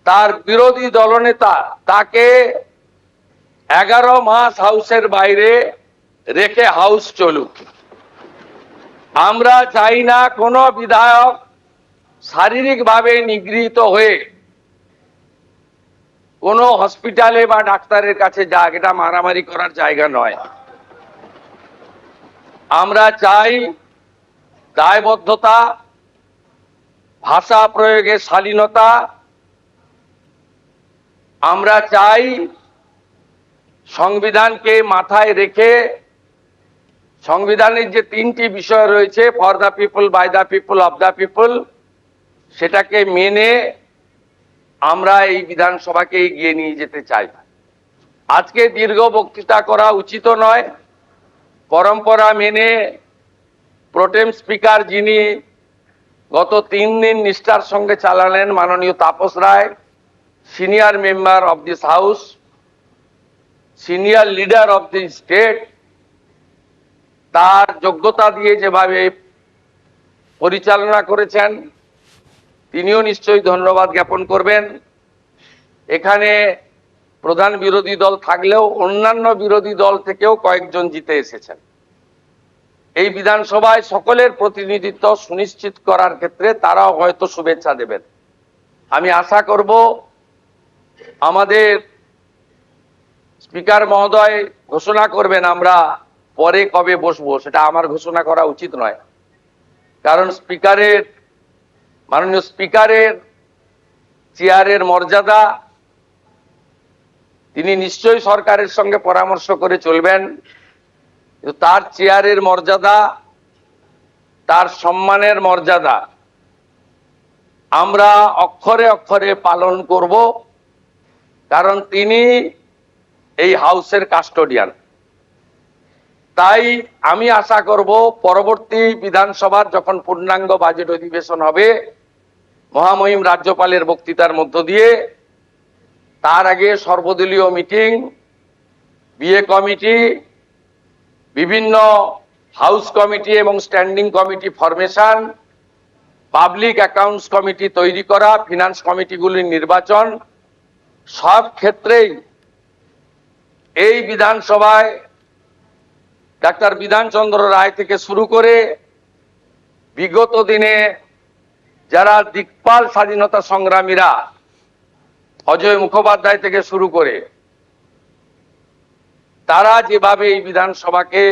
তার বিরোধী দলনেতা তাকে 11 মাস হাউসের বাইরে রেখে হাউস চলুক। আমরা চাই না কোনো বিধায়ক শারীরিকভাবে নিগৃহীত হয়ে কোনো হসপিটালে বা ডাক্তারের কাছে যাক, এটা মারামারি করার জায়গা নয়। আমরা চাই দায়বদ্ধতা, ভাষা প্রয়োগের শালীনতা। আমরা চাই সংবিধানকে মাথায় রেখে সংবিধানের যে 3টি বিষয় রয়েছে, for the people, by the people, of the people, সেটাকে মেনে আমরা এই বিধানসভাকে এগিয়ে নিয়ে যেতে চাই। আজকে দীর্ঘ বক্তৃতা করা উচিত নয়। পরম্পরা মেনে প্রোটেম স্পিকার, যিনি গত 3 দিন নিষ্ঠার সঙ্গে চালালেন, মাননীয় Tapas Roy, senior member of this house, senior leader of the state, তার যোগ্যতা দিয়ে যেভাবে পরিচালনা করেছেন, তিনিও নিশ্চয়ই ধন্যবাদ জ্ঞাপন করবেন। এখানে প্রধান বিরোধী দল থাকলেও অন্যান্য বিরোধী দল থেকেও কয়েকজন জিতে এসেছেন। এই বিধানসভায় সকলের প্রতিনিধিত্ব সুনিশ্চিত করার ক্ষেত্রে তারাও হয়তো শুভেচ্ছা দেবেন। আমি আশা করব আমাদের স্পিকার মহোদয় ঘোষণা করবেন আমরা পরে কবে বসবো, সেটা আমার ঘোষণা করা উচিত নয়। কারণ মাননীয় স্পিকারের চেয়ারের মর্যাদা, তিনি নিশ্চয়ই সরকারের সঙ্গে পরামর্শ করে চলবেন, কিন্তু তার চেয়ারের মর্যাদা, তার সম্মানের মর্যাদা আমরা অক্ষরে অক্ষরে পালন করব। কারণ তিনি এই হাউসের কাস্টোডিয়ান। তাই আমি আশা করব পরবর্তী বিধানসভার যখন পূর্ণাঙ্গ বাজেট অধিবেশন হবে, মহামহিম রাজ্যপালের বক্তৃতার মধ্য দিয়ে, তার আগে সর্বদলীয় মিটিং, বিএ কমিটি, বিভিন্ন হাউস কমিটি এবং standing committee formation, public accounts committee তৈরি করা, ফিনান্স কমিটিগুলির নির্বাচন, সব ক্ষেত্রেই এই বিধানসভায় ডাক্তার বিধানচন্দ্র রায় থেকে শুরু করে বিগত দিনে যারা দিকপাল স্বাধীনতা সংগ্রামীরা, অজয় মুখোপাধ্যায় থেকে শুরু করে, তারা যেভাবে এই বিধানসভাকে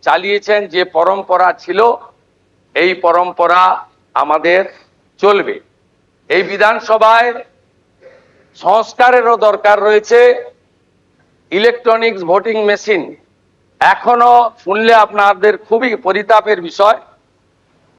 চালিয়েছেন, যে পরম্পরা ছিল, এই পরম্পরা আমাদের চলবে। এই বিধানসভায় সংস্কারেরও দরকার রয়েছে। ইলেকট্রনিক্স ভোটিং মেশিন এখনো শুনলে আপনাদের খুবই পরিতাপের বিষয়,